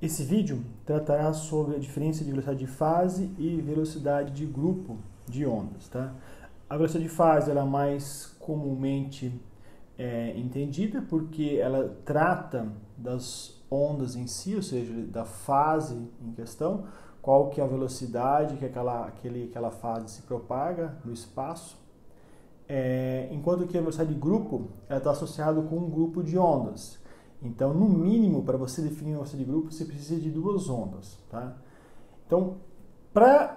Esse vídeo tratará sobre a diferença de velocidade de fase e velocidade de grupo de ondas. Tá? A velocidade de fase ela é mais comumente entendida porque ela trata das ondas em si, ou seja, da fase em questão, qual que é a velocidade que aquela fase se propaga no espaço. Enquanto que a velocidade de grupo está associada com um grupo de ondas. Então, no mínimo, para você definir uma velocidade de grupo, você precisa de duas ondas. Tá? Então,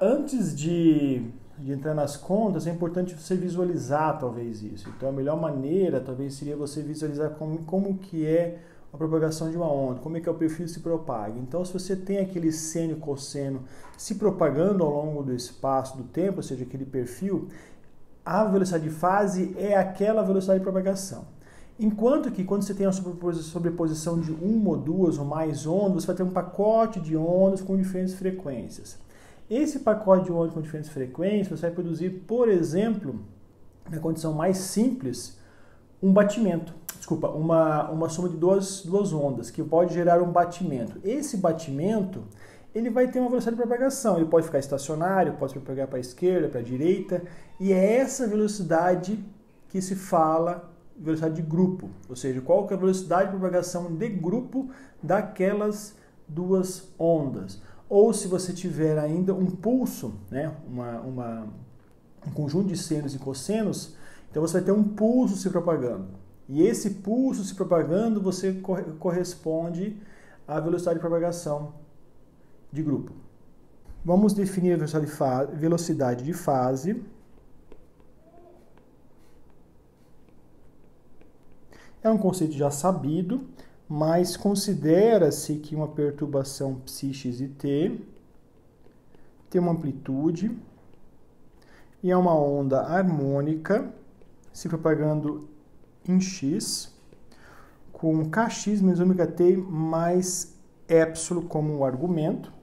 antes de entrar nas contas, é importante você visualizar, talvez, isso. Então, a melhor maneira, talvez, seria você visualizar como que é a propagação de uma onda, como é que é o perfil se propaga. Então, se você tem aquele seno e cosseno se propagando ao longo do espaço, do tempo, ou seja, aquele perfil, a velocidade de fase é aquela velocidade de propagação. Enquanto que quando você tem a sobreposição de uma ou duas ou mais ondas, você vai ter um pacote de ondas com diferentes frequências. Esse pacote de ondas com diferentes frequências você vai produzir, por exemplo, na condição mais simples, um batimento. Desculpa, uma soma de duas ondas, que pode gerar um batimento. Esse batimento ele vai ter uma velocidade de propagação. Ele pode ficar estacionário, pode se propagar para a esquerda, para a direita, e é essa velocidade que se fala velocidade de grupo, ou seja, qual que é a velocidade de propagação de grupo daquelas duas ondas. Ou se você tiver ainda um pulso, né, um conjunto de senos e cossenos, então você vai ter um pulso se propagando. E esse pulso se propagando, você corresponde à velocidade de propagação de grupo. Vamos definir a velocidade de fase. É um conceito já sabido, mas considera-se que uma perturbação ψx e t tem uma amplitude e é uma onda harmônica se propagando em x com kx menos ωt mais epsilon como argumento.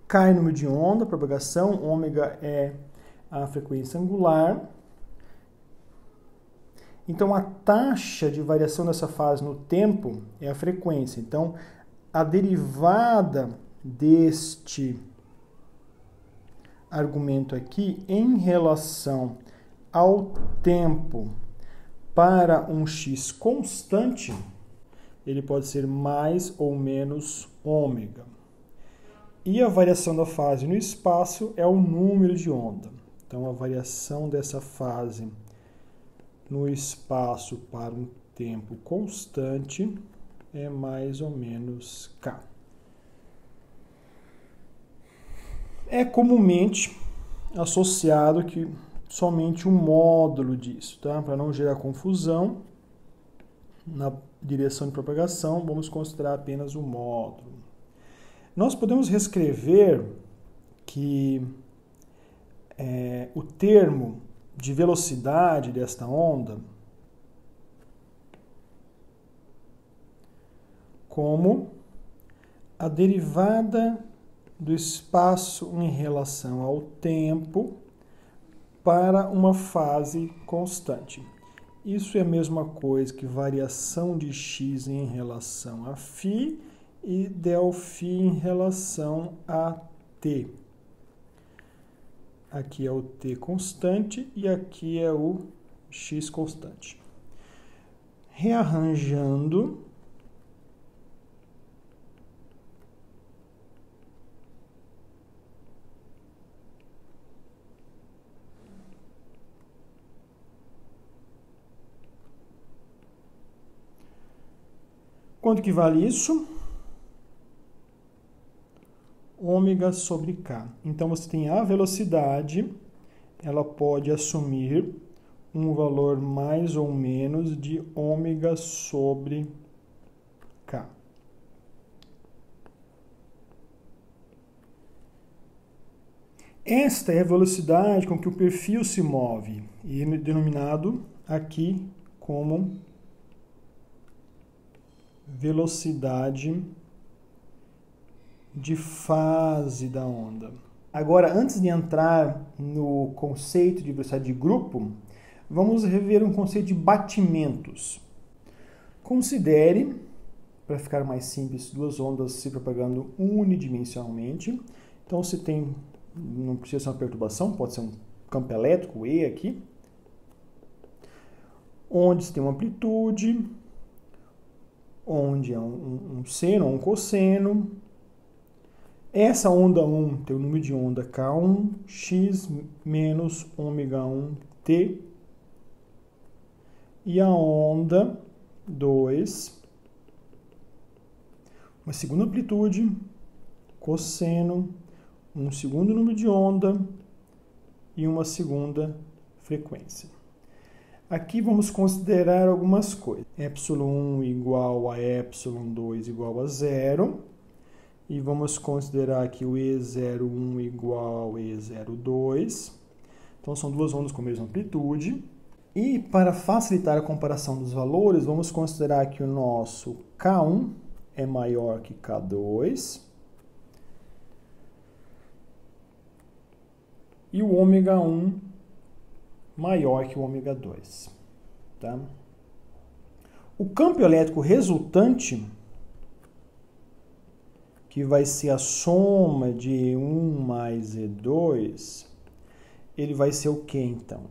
K é o número de onda, propagação, ômega é a frequência angular. Então, a taxa de variação dessa fase no tempo é a frequência. Então, a derivada deste argumento aqui em relação ao tempo para um x constante, ele pode ser mais ou menos ômega. E a variação da fase no espaço é o número de onda. Então, a variação dessa fase no espaço para um tempo constante é mais ou menos k. É comumente associado que somente um módulo disso, tá? Para não gerar confusão na direção de propagação, vamos considerar apenas o módulo. Nós podemos reescrever que o termo de velocidade desta onda como a derivada do espaço em relação ao tempo para uma fase constante. Isso é a mesma coisa que variação de x em relação a φ e ΔΦ em relação a t. Aqui é o t constante e aqui é o x constante. Rearranjando, quanto que vale isso? Ômega sobre k. Então, você tem a velocidade, ela pode assumir um valor mais ou menos de ômega sobre k. Esta é a velocidade com que o perfil se move, e é denominado aqui como velocidade de fase da onda. Agora, antes de entrar no conceito de velocidade de grupo, vamos rever um conceito de batimentos. Considere para ficar mais simples, duas ondas se propagando unidimensionalmente. Então, se tem, não precisa ser uma perturbação, pode ser um campo elétrico, E aqui, onde se tem uma amplitude, onde é um seno ou um cosseno. Essa onda 1 tem o número de onda K1, x menos ômega 1, t. E a onda 2, uma segunda amplitude, cosseno, um segundo número de onda e uma segunda frequência. Aqui vamos considerar algumas coisas. Epsilon 1 igual a epsilon 2 igual a 0. E vamos considerar aqui o E01 igual ao E02. Então, são duas ondas com a mesma amplitude. E para facilitar a comparação dos valores, vamos considerar que o nosso K1 é maior que K2. E o ômega 1 maior que o ômega 2. Tá? O campo elétrico resultante, que vai ser a soma de E1 mais E2, ele vai ser o quê, então?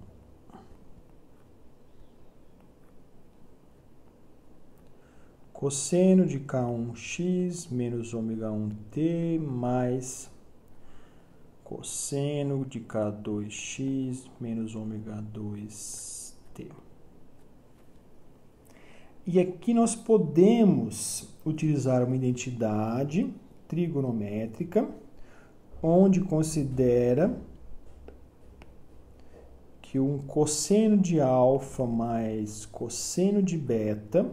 Cosseno de K1x menos ômega 1t mais cosseno de K2x menos ômega 2t. E aqui nós podemos utilizar uma identidade trigonométrica, onde considera que um cosseno de alfa mais cosseno de beta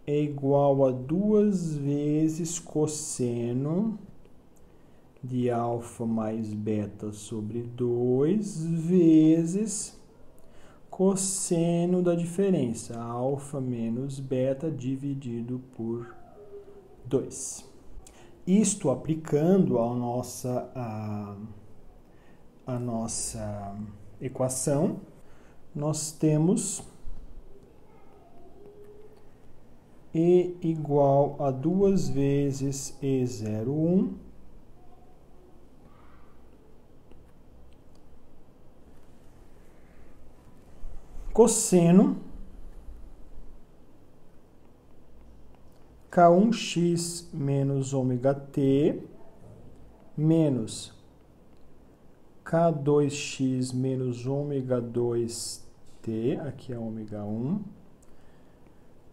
é igual a 2 vezes cosseno de alfa mais beta sobre 2 vezes cosseno da diferença, alfa menos beta dividido por 2. Isto aplicando a nossa equação, nós temos E igual a 2 vezes E01 cosseno K1x menos ômega t menos K2x menos ômega 2t, aqui é ômega 1,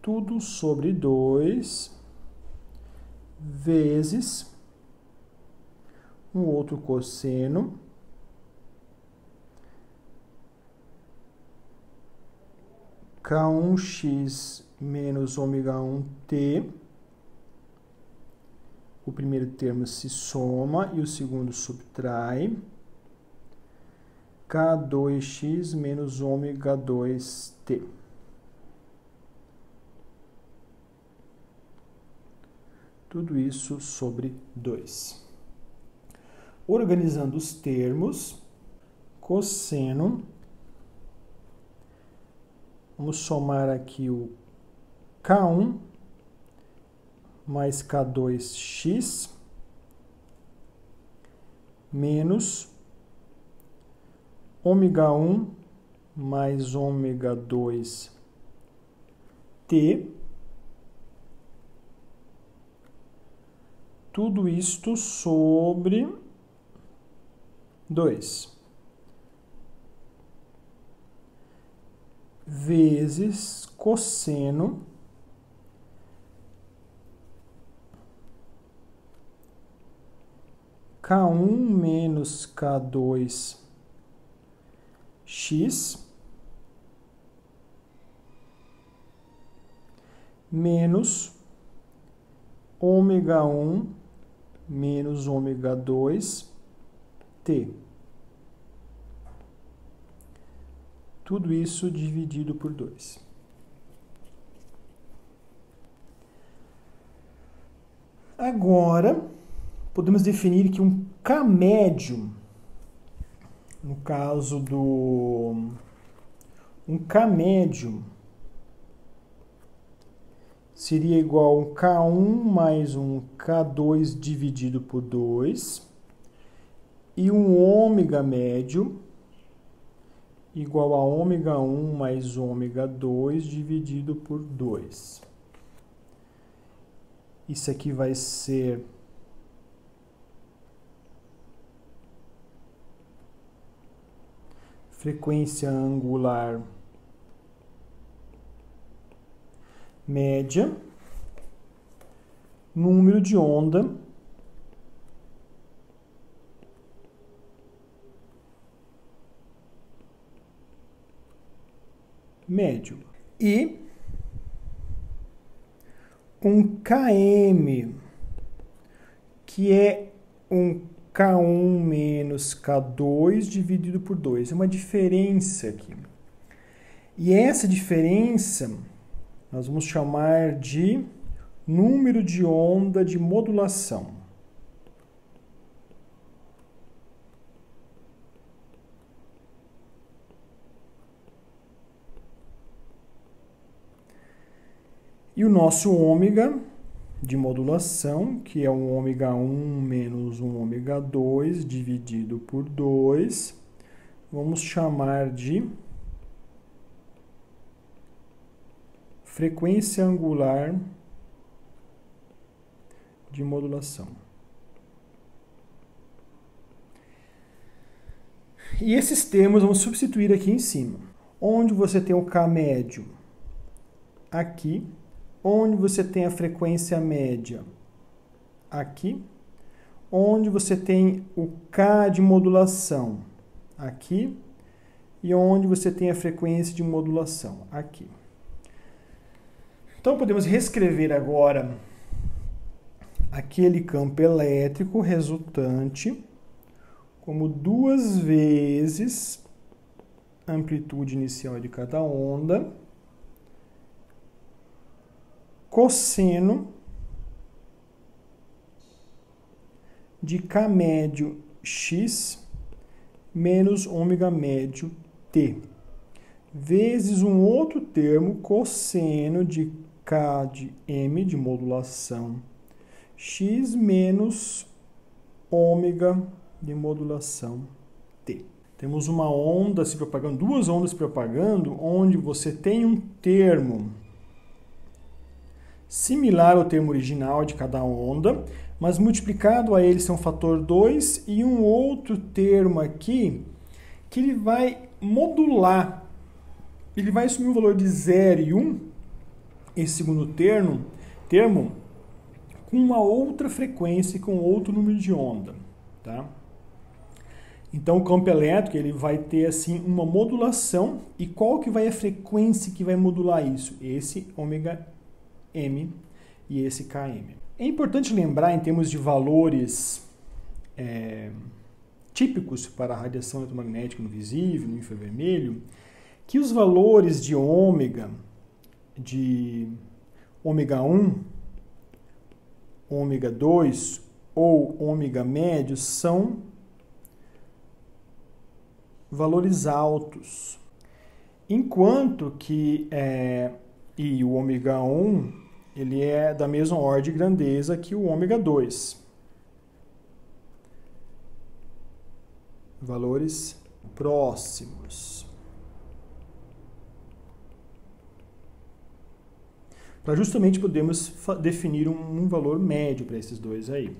tudo sobre 2 vezes um outro cosseno K1x menos ômega 1t. O primeiro termo se soma e o segundo subtrai. K2x menos ômega 2t. Tudo isso sobre 2. Organizando os termos, cosseno, vamos somar aqui o K1 mais K2x menos ômega 1 mais ômega 2t tudo isto sobre 2 vezes cosseno K1 menos K2x menos ômega 1 menos ômega 2t. Tudo isso dividido por 2. Agora, podemos definir que um K médio, no caso um K médio seria igual a um K1 mais um K2 dividido por 2, e um ômega médio igual a ômega 1 mais ômega 2 dividido por 2. Isso aqui vai ser frequência angular média, número de onda médio. E um Km, que é um K1 menos K2 dividido por 2. É uma diferença aqui. E essa diferença nós vamos chamar de número de onda de modulação. E o nosso ômega de modulação, que é um ômega 1 menos um ômega 2 dividido por 2, vamos chamar de frequência angular de modulação. E esses termos vamos substituir aqui em cima. Onde você tem o K médio? Aqui. Onde você tem a frequência média? Aqui. Onde você tem o K de modulação? Aqui. E onde você tem a frequência de modulação? Aqui. Então, podemos reescrever agora aquele campo elétrico resultante como 2 vezes a amplitude inicial de cada onda, cosseno de K médio x menos ômega médio t, vezes um outro termo, cosseno de K de m de modulação x menos ômega de modulação t. Temos uma onda se propagando, duas ondas se propagando, onde você tem um termo similar ao termo original de cada onda, mas multiplicado a ele é um fator 2 e um outro termo aqui que ele vai modular. Ele vai assumir o valor de 0 e 1, esse segundo termo com uma outra frequência e com outro número de onda, tá? Então o campo elétrico ele vai ter assim uma modulação, e qual que vai a frequência que vai modular isso? Esse ômega m e esse Km. É importante lembrar, em termos de valores típicos para a radiação eletromagnética no visível, no infravermelho, que os valores de ômega 1, ômega 2 ou ômega médio são valores altos, enquanto que e o ômega 1 ele é da mesma ordem de grandeza que o ômega 2. Valores próximos. Para justamente podermos definir um valor médio para esses dois aí.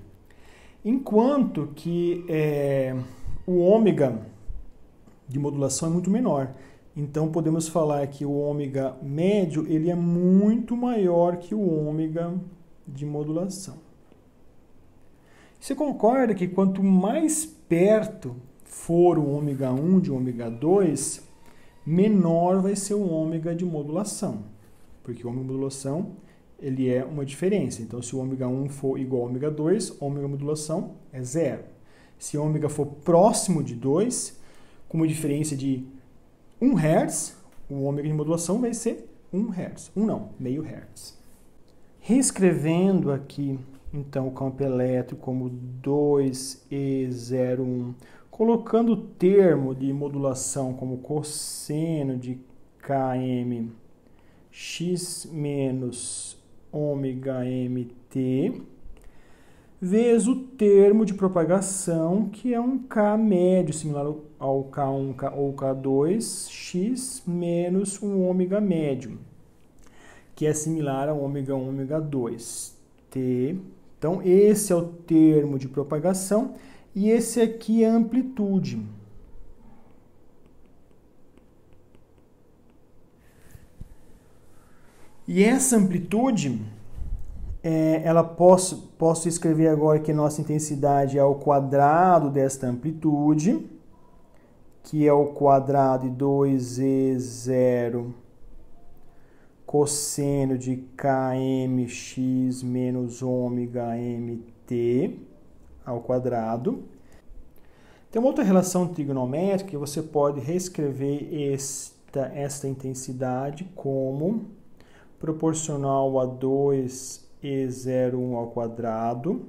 Enquanto que o ômega de modulação é muito menor. Então, podemos falar que o ômega médio ele é muito maior que o ômega de modulação. Você concorda que quanto mais perto for o ômega 1 de ômega 2, menor vai ser o ômega de modulação? Porque o ômega de modulação ele é uma diferença. Então, se o ômega 1 for igual ao ômega 2, ômega de modulação é 0. Se o ômega for próximo de 2, com uma diferença de 1 Hz, o ômega de modulação vai ser 1 Hz. 1 não, meio Hz. Reescrevendo aqui, então, o campo elétrico como 2E01, colocando o termo de modulação como cosseno de Km x menos ômega mt, vezes o termo de propagação, que é um K médio, similar ao K1 ou K2, x menos um ômega médio, que é similar ao ômega 1, ômega 2, t. Então, esse é o termo de propagação e esse aqui é a amplitude. E essa amplitude, posso escrever agora que a nossa intensidade é o quadrado desta amplitude, que é o quadrado de 2e0 cosseno de kmx menos ômega mt ao quadrado. Tem uma outra relação trigonométrica que você pode reescrever esta intensidade como proporcional a 2e01 ao quadrado,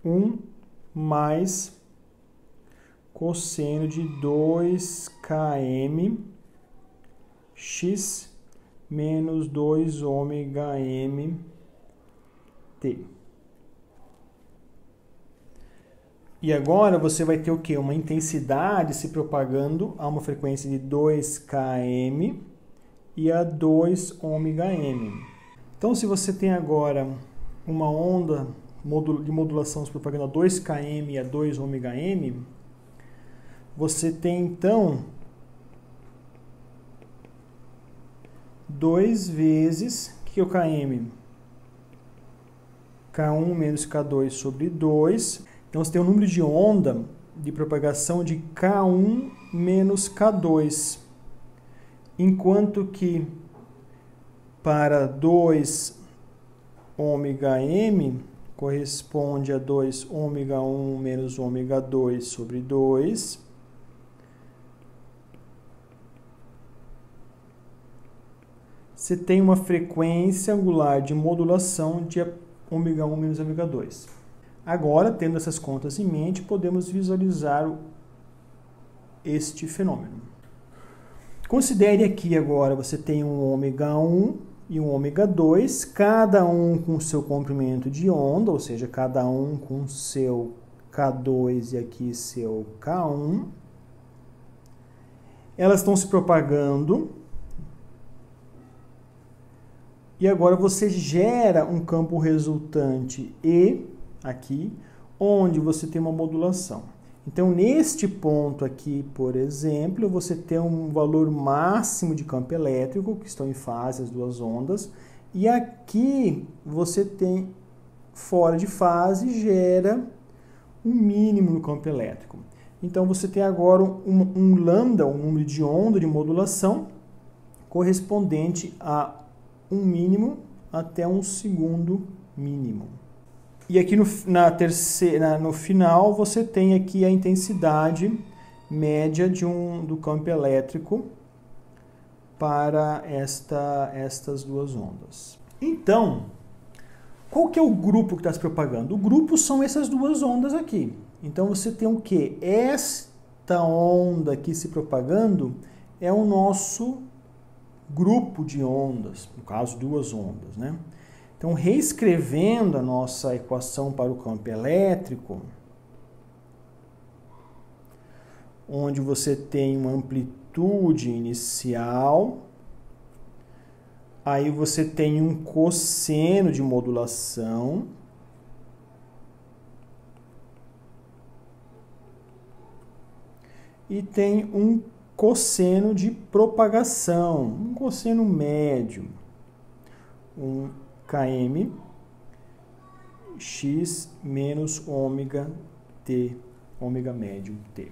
1 mais cosseno de 2km x menos 2 ômega mt. E agora você vai ter o quê? Uma intensidade se propagando a uma frequência de 2km e a 2 ômega m. Então, se você tem agora uma onda de modulação se propagando a 2km e a 2 ômega m, você tem então 2 vezes que o km? K1 menos K2 sobre 2. Então, você tem um número de onda de propagação de K1 menos K2. Enquanto que para 2 ômega m corresponde a 2 ômega 1 menos ômega 2 sobre 2. Você tem uma frequência angular de modulação de ômega 1 menos ômega 2. Agora, tendo essas contas em mente, podemos visualizar este fenômeno. Considere aqui agora, você tem um ômega 1 e um ômega 2, cada um com seu comprimento de onda, ou seja, cada um com seu K2 e aqui seu K1. Elas estão se propagando. E agora você gera um campo resultante E, aqui, onde você tem uma modulação. Então, neste ponto aqui, por exemplo, você tem um valor máximo de campo elétrico, que estão em fase as duas ondas, e aqui você tem, fora de fase, gera um mínimo no campo elétrico. Então, você tem agora um lambda, um número de onda de modulação, correspondente a um mínimo até um segundo mínimo. E aqui no final você tem aqui a intensidade média do campo elétrico para estas duas ondas. Então, qual que é o grupo que está se propagando? O grupo são essas duas ondas aqui. Então você tem o quê? Esta onda aqui se propagando é o nosso grupo de ondas, no caso duas ondas, né? Então, reescrevendo a nossa equação para o campo elétrico, onde você tem uma amplitude inicial, aí você tem um cosseno de modulação, e tem um cosseno de propagação, um cosseno médio, um km x menos ômega t, ômega médio t.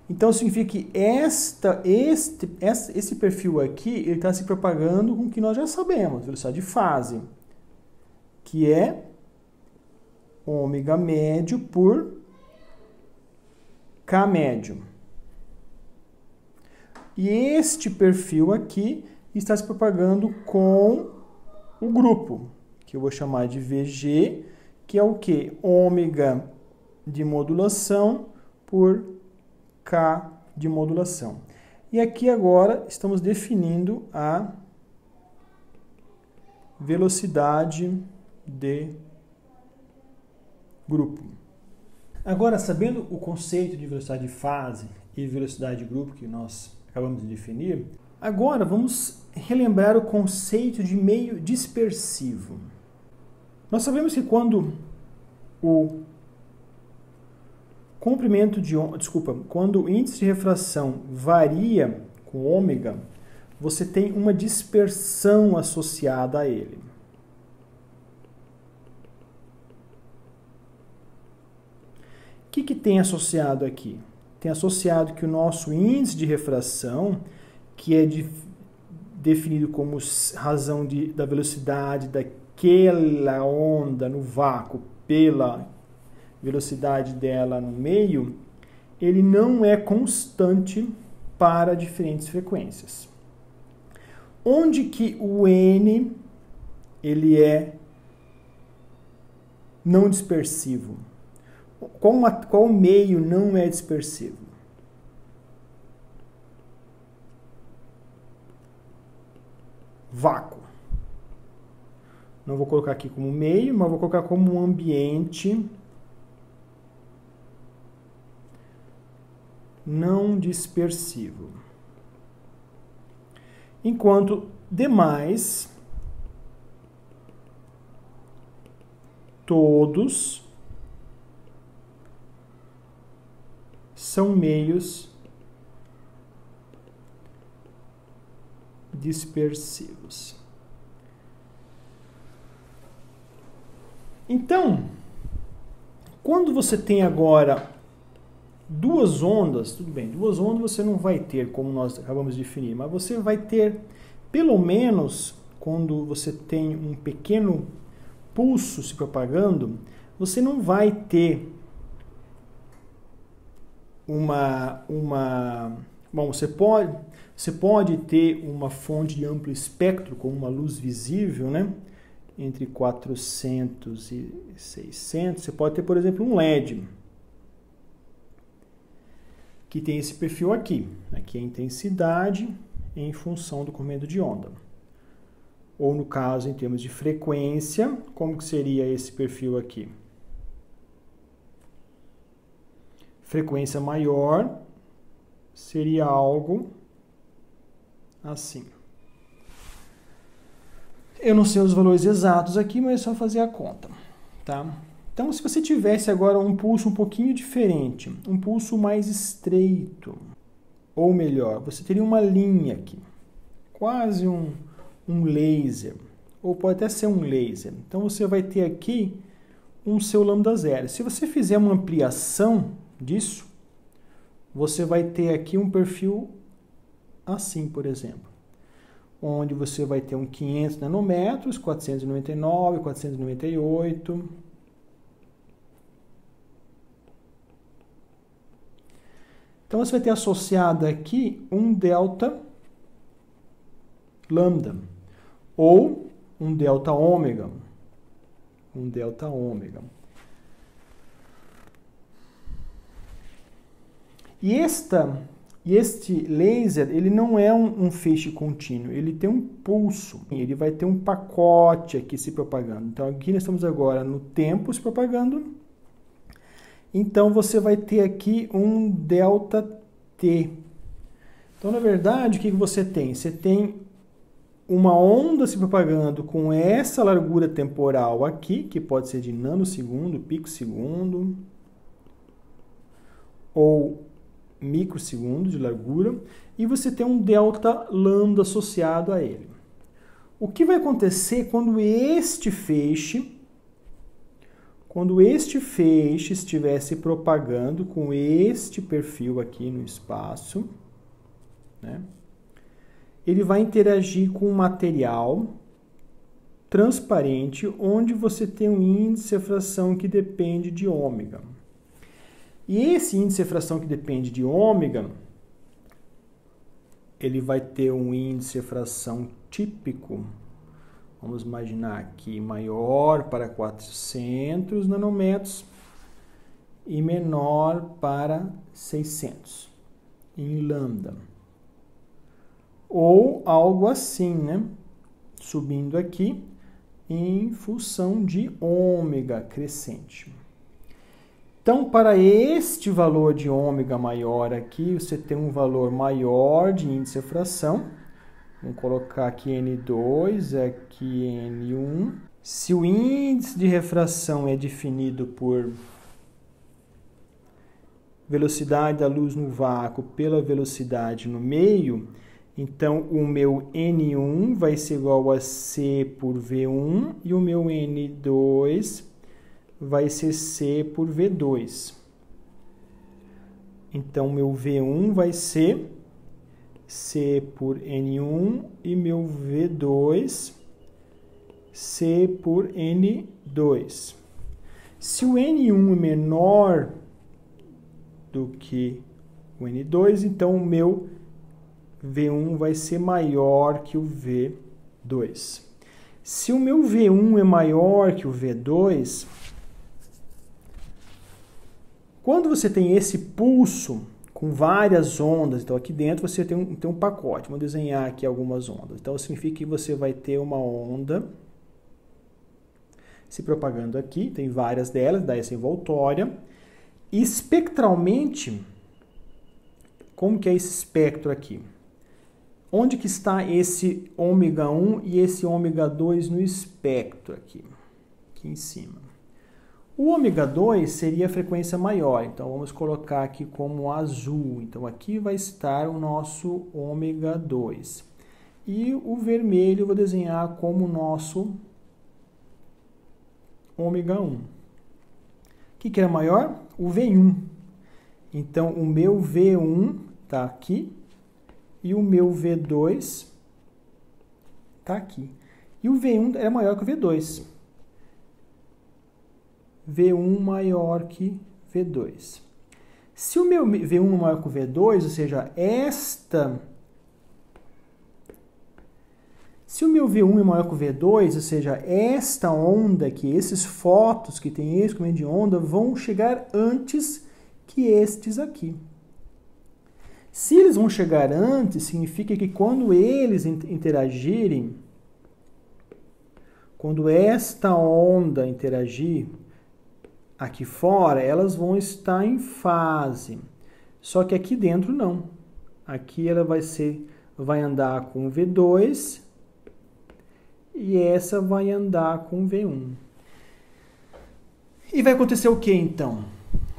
Então, significa que esse perfil aqui ele está se propagando com o que nós já sabemos, velocidade de fase, que é ômega médio por k médio. E este perfil aqui está se propagando com o grupo, que eu vou chamar de VG, que é o quê? Ômega de modulação por K de modulação. E aqui agora estamos definindo a velocidade de grupo. Agora, sabendo o conceito de velocidade de fase e velocidade de grupo que nós acabamos de definir, agora vamos relembrar o conceito de meio dispersivo. Nós sabemos que quando o comprimento de quando o índice de refração varia com ômega, você tem uma dispersão associada a ele. O que tem associado aqui? Tem associado que o nosso índice de refração, que é definido como razão da velocidade daquela onda no vácuo pela velocidade dela no meio, ele não é constante para diferentes frequências. Onde que o N ele é não dispersivo? Qual meio não é dispersivo? Vácuo. Não vou colocar aqui como meio, mas vou colocar como um ambiente não dispersivo. Enquanto demais, todos são meios dispersivos. Então, quando você tem agora duas ondas, tudo bem, duas ondas você não vai ter, como nós acabamos de definir, mas você vai ter, pelo menos, quando você tem um pequeno pulso se propagando, você não vai ter bom, você pode ter uma fonte de amplo espectro com uma luz visível, né? Entre 400 e 600, você pode ter, por exemplo, um LED, que tem esse perfil aqui. Aqui é a intensidade em função do comprimento de onda. Ou, no caso, em termos de frequência, como que seria esse perfil aqui? Frequência maior seria algo assim. Eu não sei os valores exatos aqui, mas é só fazer a conta, tá? Então, se você tivesse agora um pulso um pouquinho diferente, um pulso mais estreito, ou melhor, você teria uma linha aqui, quase um laser, ou pode até ser um laser. Então, você vai ter aqui um seu lambda zero. Se você fizer uma ampliação disso, você vai ter aqui um perfil assim, por exemplo, onde você vai ter um 500 nanômetros, 499, 498. Então, você vai ter associado aqui um delta lambda, ou um delta ômega. Um delta ômega. E este laser, ele não é um feixe contínuo, ele tem um pulso, ele vai ter um pacote aqui se propagando. Então, aqui nós estamos agora no tempo se propagando. Então, você vai ter aqui um delta T. Então, na verdade, o que você tem? Você tem uma onda se propagando com essa largura temporal aqui, que pode ser de nanosegundo, picosegundo, ou microsegundo de largura, e você tem um delta lambda associado a ele. O que vai acontecer quando este feixe estiver se propagando com este perfil aqui no espaço, né? Ele vai interagir com um material transparente, onde você tem um índice de refração que depende de ômega. E esse índice de refração que depende de ômega, ele vai ter um índice de refração típico, vamos imaginar aqui, maior para 400 nanômetros e menor para 600 em lambda. Ou algo assim, né? Subindo aqui, em função de ômega crescente. Então, para este valor de ômega maior aqui, você tem um valor maior de índice de refração. Vamos colocar aqui N2, aqui N1. Se o índice de refração é definido por velocidade da luz no vácuo pela velocidade no meio, então o meu N1 vai ser igual a C por V1 e o meu N2 vai ser C por V2. Então, meu V1 vai ser C por N1 e meu V2 C por N2. Se o N1 é menor do que o N2, então o meu V1 vai ser maior que o V2. Se o meu V1 é maior que o V2, quando você tem esse pulso com várias ondas, então aqui dentro você tem um pacote, vamos desenhar aqui algumas ondas. Então significa que você vai ter uma onda se propagando aqui, tem várias delas, daí essa envoltória. E espectralmente, como que é esse espectro aqui? Onde que está esse ômega 1 e esse ômega 2 no espectro aqui em cima? O ômega 2 seria a frequência maior, então vamos colocar aqui como azul. Então aqui vai estar o nosso ômega 2. E o vermelho eu vou desenhar como nosso ômega 1. O que era maior? O V1. Então o meu V1 está aqui e o meu V2 está aqui. E o V1 é maior que o V2. V1 maior que V2. Se o meu V1 é maior que o V2, ou seja, se o meu V1 é maior que o V2, ou seja, esta onda aqui, esses fótons que tem esse comprimento de onda, vão chegar antes que estes aqui. Se eles vão chegar antes, significa que quando eles interagirem, quando esta onda interagir aqui fora, elas vão estar em fase. Só que aqui dentro não. Aqui ela vai andar com V2 e essa vai andar com V1. E vai acontecer o que então?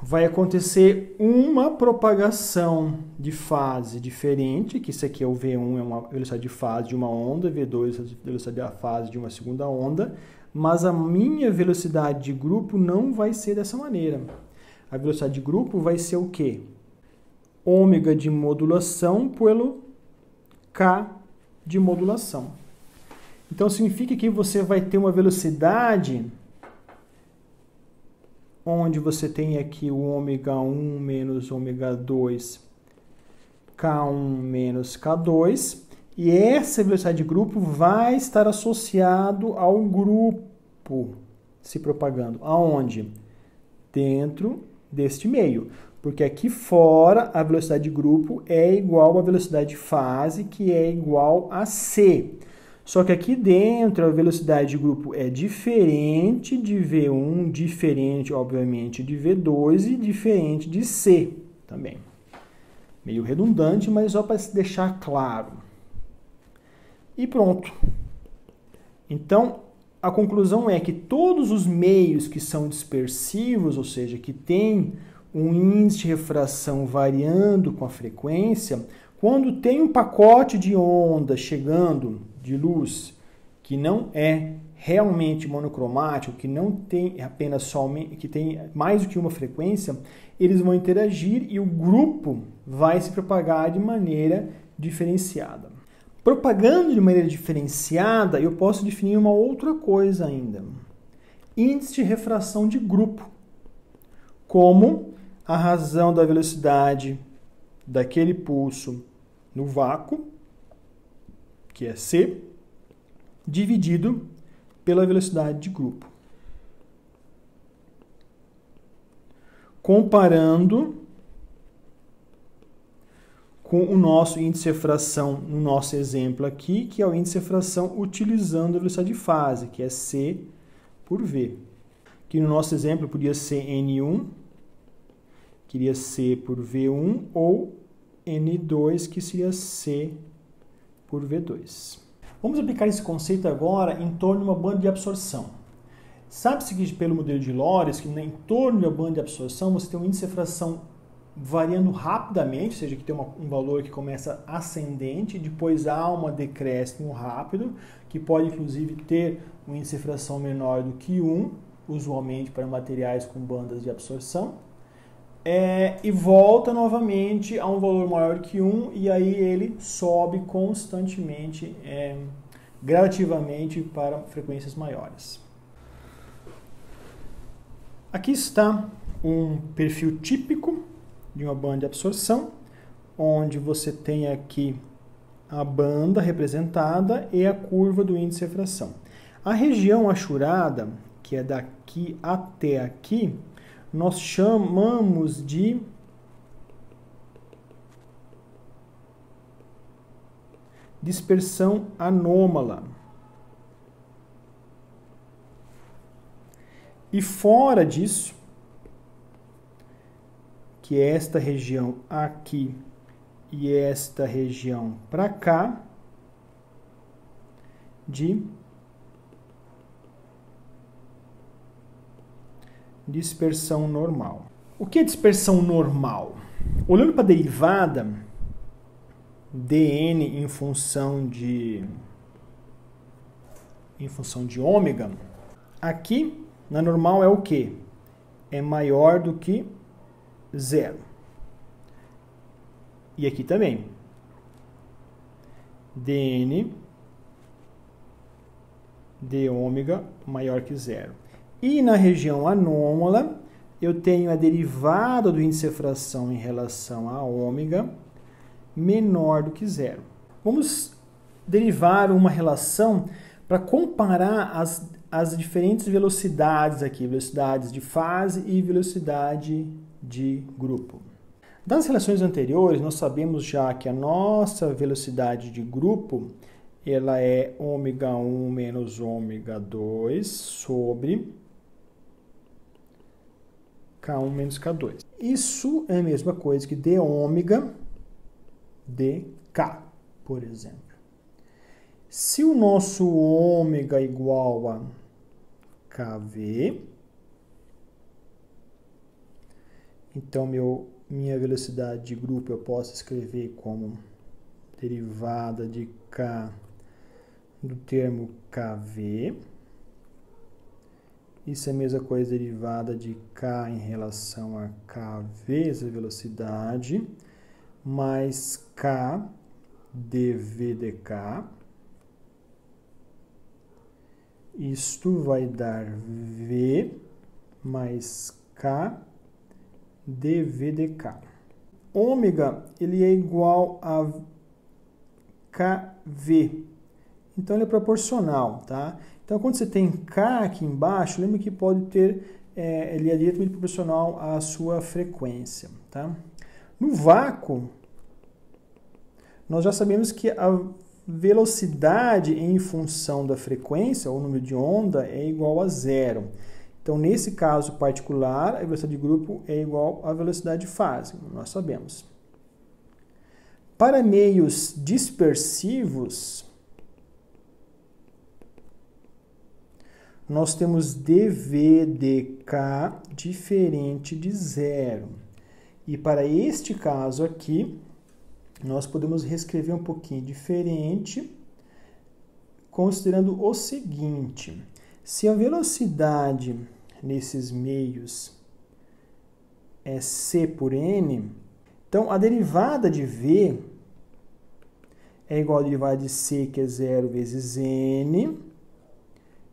Vai acontecer uma propagação de fase diferente, que isso aqui é o V1, é uma velocidade de fase de uma onda, V2 é a velocidade de fase de uma segunda onda, mas a minha velocidade de grupo não vai ser dessa maneira. A velocidade de grupo vai ser o quê? Ômega de modulação pelo K de modulação. Então, significa que você vai ter uma velocidade onde você tem aqui o ômega 1 menos ômega 2, K1 menos K2, e essa velocidade de grupo vai estar associado ao grupo se propagando. Aonde? Dentro deste meio. Porque aqui fora a velocidade de grupo é igual à velocidade de fase, que é igual a C. Só que aqui dentro a velocidade de grupo é diferente de V1, diferente, obviamente, de V2 e diferente de C também. Meio redundante, mas só para se deixar claro. E pronto. Então, a conclusão é que todos os meios que são dispersivos, ou seja, que têm um índice de refração variando com a frequência, quando tem um pacote de onda chegando de luz que não é realmente monocromático, que não tem apenas somente, que tem mais do que uma frequência, eles vão interagir e o grupo vai se propagar de maneira diferenciada. Propagando de maneira diferenciada, eu posso definir uma outra coisa ainda. Índice de refração de grupo, como a razão da velocidade daquele pulso no vácuo, que é C, dividido pela velocidade de grupo. Comparando com o nosso índice de refração no nosso exemplo aqui, que é o índice de refração utilizando a velocidade de fase, que é C por V. Que no nosso exemplo podia ser N1, queria C por V1, ou N2, que seria C por V2. Vamos aplicar esse conceito agora em torno de uma banda de absorção. Sabe-se que pelo modelo de Lorenz, que em torno da banda de absorção você tem um índice de refração variando rapidamente, ou seja, que tem um valor que começa ascendente, depois há uma decréscimo rápido, que pode inclusive ter um índice de refração menor do que 1, usualmente para materiais com bandas de absorção, e volta novamente a um valor maior que 1, e aí ele sobe constantemente, gradativamente para frequências maiores. Aqui está um perfil típico de uma banda de absorção, onde você tem aqui a banda representada e a curva do índice de refração. A região achurada, que é daqui até aqui, nós chamamos de dispersão anômala. E fora disso, que é esta região aqui e esta região para cá, de dispersão normal. O que é dispersão normal? Olhando para a derivada dn em função de ômega, aqui na normal é o quê? É maior do que 0. E aqui também. dn de ômega maior que 0. E na região anômala, eu tenho a derivada do índice de refração em relação a ômega menor do que 0. Vamos derivar uma relação para comparar as diferentes velocidades aqui, velocidades de fase e velocidade de grupo. Das relações anteriores, nós sabemos já que a nossa velocidade de grupo ela é ômega1 menos ômega2 sobre K1 menos K2. Isso é a mesma coisa que d ômega dk, por exemplo. Se o nosso ômega é igual a kV, então minha velocidade de grupo eu posso escrever como derivada de K do termo kV. Isso é a mesma coisa derivada de K em relação a K vezes a velocidade, mais K dV dk. Isto vai dar V mais K dV dk. Ômega ele é igual a kV. Então ele é proporcional, tá? Então quando você tem K aqui embaixo, lembra que pode ter, ele é diretamente proporcional à sua frequência, tá? No vácuo, nós já sabemos que a velocidade em função da frequência, ou número de onda, é igual a 0. Então, nesse caso particular, a velocidade de grupo é igual à velocidade de fase, nós sabemos. Para meios dispersivos, nós temos dV dk diferente de 0. E para este caso aqui, nós podemos reescrever um pouquinho diferente, considerando o seguinte: se a velocidade nesses meios é c por n, então a derivada de v é igual a derivada de c, que é 0 vezes n,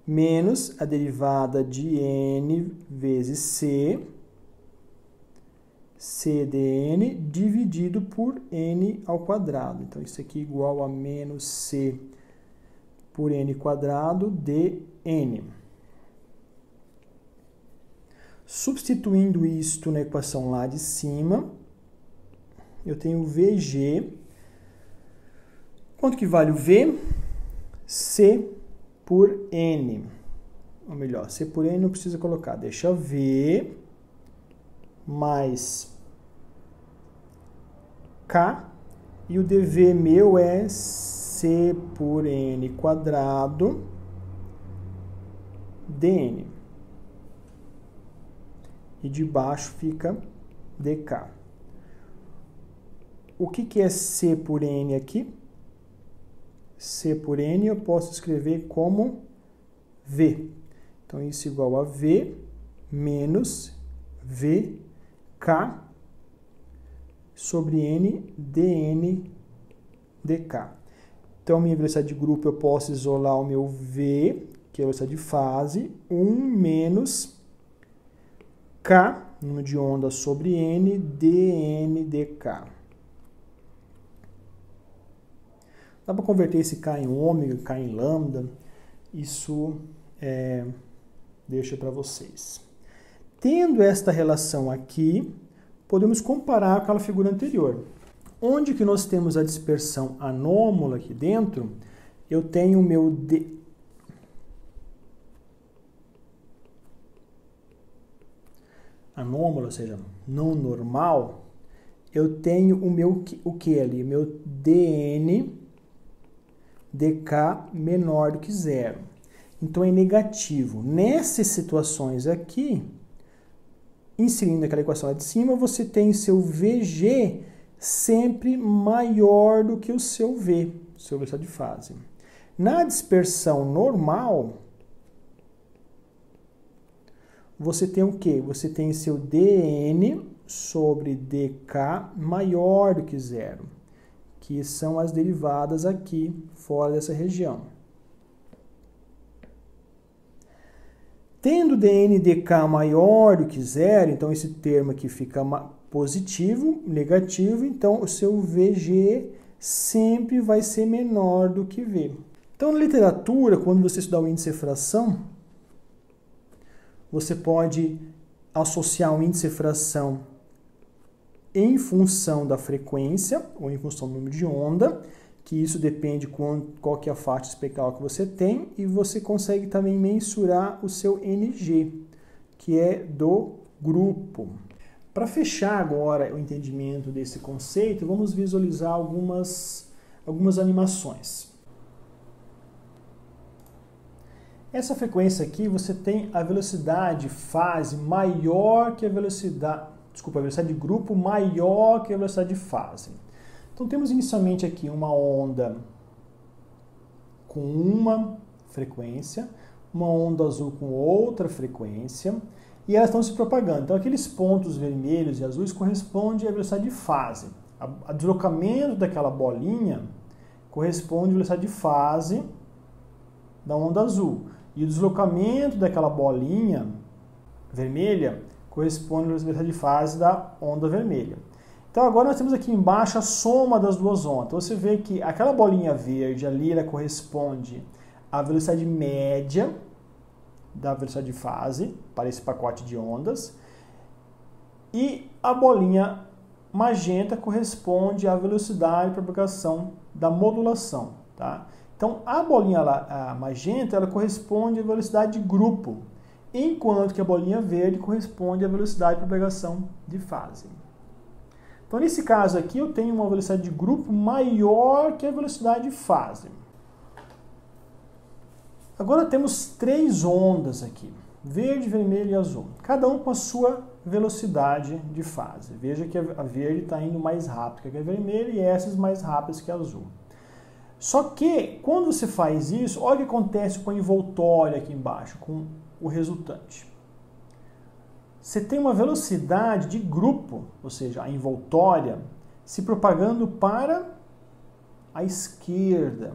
menos a derivada de n vezes c, c dn, dividido por n ao quadrado. Então, isso aqui é igual a menos c por n quadrado dn. Substituindo isto na equação lá de cima, eu tenho VG. Quanto que vale o V? C por N. Ou melhor, C por N não precisa colocar. Deixa V mais K. E o dV meu é C por N quadrado dN. E de baixo fica dK. O que é C por N aqui? C por N eu posso escrever como V. Então, isso é igual a V menos VK sobre N dN dK. Então, minha velocidade de grupo eu posso isolar o meu V, que é a velocidade de fase, 1 menos K, número de onda, sobre N dN dK. Dá para converter esse K em ômega, K em lambda, isso deixa para vocês. Tendo esta relação aqui, podemos comparar com aquela figura anterior. Onde que nós temos a dispersão anômala aqui dentro, eu tenho o meu anômalo, ou seja, não normal, eu tenho o que ali? Meu dN dK menor do que zero. Então é negativo. Nessas situações aqui, inserindo aquela equação lá de cima, você tem seu VG sempre maior do que o seu V, seu velocidade de fase. Na dispersão normal, você tem o quê? Você tem seu dN sobre dK maior do que zero, que são as derivadas aqui fora dessa região. Tendo dN dK maior do que zero, então esse termo aqui fica positivo, negativo, então o seu VG sempre vai ser menor do que V. Então, na literatura, quando você estudar o índice de fração, você pode associar o índice de fração em função da frequência, ou em função do número de onda, que isso depende qual que é a faixa espectral que você tem, e você consegue também mensurar o seu NG, que é do grupo. Para fechar agora o entendimento desse conceito, vamos visualizar algumas animações. Essa frequência aqui, você tem a velocidade fase maior que a velocidade de grupo maior que a velocidade de fase. Então, temos inicialmente aqui uma onda com uma frequência, uma onda azul com outra frequência, e elas estão se propagando. Então, aqueles pontos vermelhos e azuis correspondem à velocidade de fase. O deslocamento daquela bolinha corresponde à velocidade de fase da onda azul. E o deslocamento daquela bolinha vermelha corresponde à velocidade de fase da onda vermelha. Então agora nós temos aqui embaixo a soma das duas ondas. Então você vê que aquela bolinha verde ali, ela corresponde à velocidade média da velocidade de fase para esse pacote de ondas. E a bolinha magenta corresponde à velocidade de propagação da modulação. Tá? Então a bolinha a magenta ela corresponde à velocidade de grupo, enquanto que a bolinha verde corresponde à velocidade de propagação de fase. Então, nesse caso aqui, eu tenho uma velocidade de grupo maior que a velocidade de fase. Agora temos três ondas aqui, verde, vermelho e azul, cada um com a sua velocidade de fase. Veja que a verde está indo mais rápido que a vermelha e essas mais rápidas que a azul. Só que, quando você faz isso, olha o que acontece com a envoltória aqui embaixo, com o resultante. Você tem uma velocidade de grupo, ou seja, a envoltória, se propagando para a esquerda,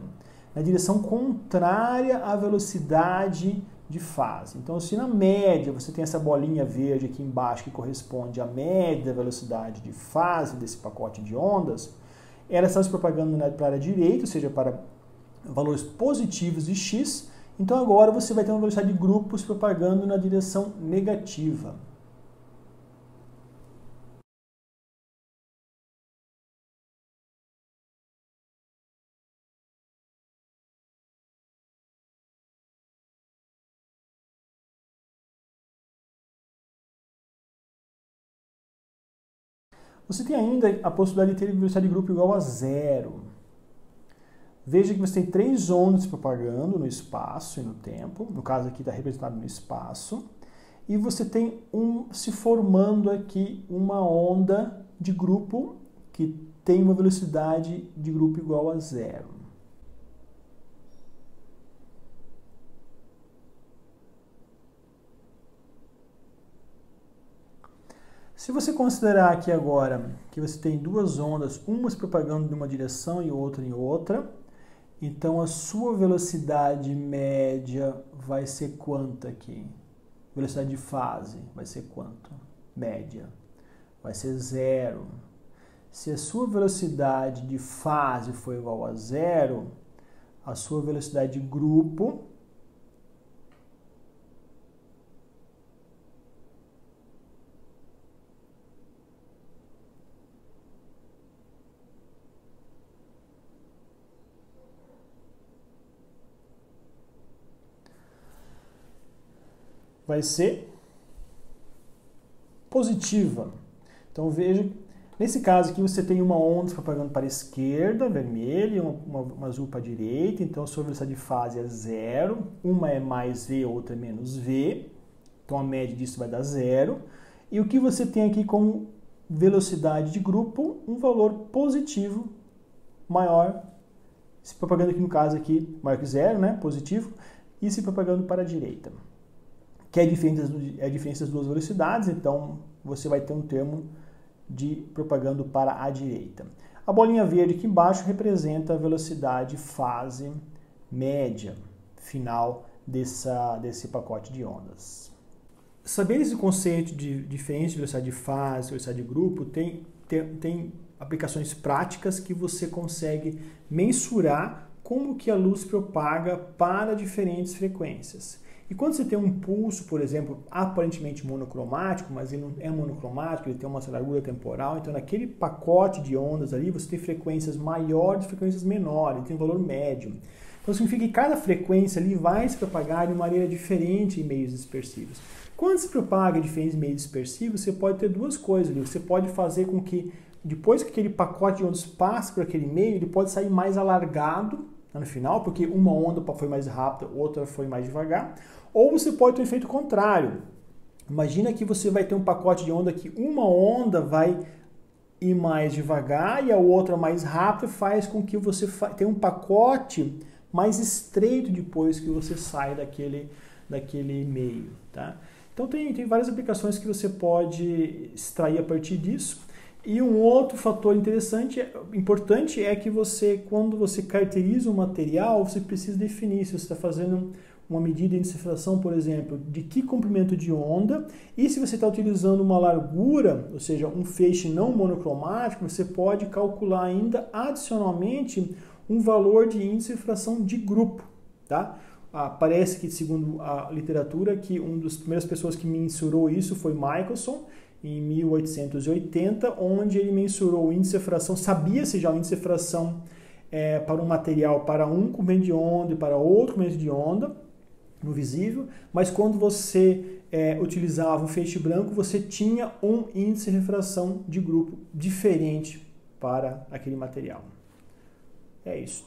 na direção contrária à velocidade de fase. Então, se na média você tem essa bolinha verde aqui embaixo que corresponde à média da velocidade de fase desse pacote de ondas, ela está se propagando para a área direita, ou seja, para valores positivos de x. Então, agora você vai ter uma velocidade de grupo se propagando na direção negativa. Você tem ainda a possibilidade de ter velocidade de grupo igual a zero. Veja que você tem 3 ondas se propagando no espaço e no tempo, no caso aqui está representado no espaço, e você tem se formando aqui uma onda de grupo que tem uma velocidade de grupo igual a zero. Se você considerar aqui agora que você tem 2 ondas, uma se propagando em uma direção e outra em outra, então a sua velocidade média vai ser quanto aqui? Velocidade de fase vai ser quanto? Média. Vai ser zero. Se a sua velocidade de fase for igual a zero, a sua velocidade de grupo vai ser positiva. Então veja, nesse caso aqui você tem uma onda se propagando para a esquerda, vermelha, e uma azul para a direita, então a sua velocidade de fase é zero, uma é mais V, outra é menos V, então a média disso vai dar zero. E o que você tem aqui como velocidade de grupo? Um valor positivo maior, se propagando aqui no caso aqui, maior que zero, né? Positivo, e se propagando para a direita. Que é a diferença das duas velocidades, então você vai ter um termo de propagando para a direita. A bolinha verde aqui embaixo representa a velocidade fase média final desse pacote de ondas. Saber esse conceito de diferença de velocidade de fase, velocidade de grupo, tem aplicações práticas que você consegue mensurar como que a luz propaga para diferentes frequências. E quando você tem um pulso, por exemplo, aparentemente monocromático, mas ele não é monocromático, ele tem uma largura temporal, então naquele pacote de ondas ali você tem frequências maiores e frequências menores, tem um valor médio. Então significa que cada frequência ali vai se propagar de maneira diferente em meios dispersivos. Quando se propaga diferentes meios dispersivos, você pode ter duas coisas ali. Você pode fazer com que, depois que aquele pacote de ondas passe por aquele meio, ele pode sair mais alargado no final, porque uma onda foi mais rápida, outra foi mais devagar. Ou você pode ter um efeito contrário. Imagina que você vai ter um pacote de onda que uma onda vai ir mais devagar e a outra mais rápida, faz com que você tenha um pacote mais estreito depois que você sai daquele meio. Tá? Então tem várias aplicações que você pode extrair a partir disso. E um outro fator importante é que quando você caracteriza um material, você precisa definir se você está fazendo uma medida de encefalação, por exemplo, de que comprimento de onda, e se você está utilizando uma largura, ou seja, um feixe não monocromático, você pode calcular ainda adicionalmente um valor de índice de fração de grupo. Tá? Parece que, segundo a literatura, que uma das primeiras pessoas que mensurou isso foi Michelson, em 1880, onde ele mensurou o índice de fração, sabia-se já o índice de fração para um material para um comprimento de onda e para outro comprimento de onda, no visível, mas quando você utilizava um feixe branco, você tinha um índice de refração de grupo diferente para aquele material. É isso.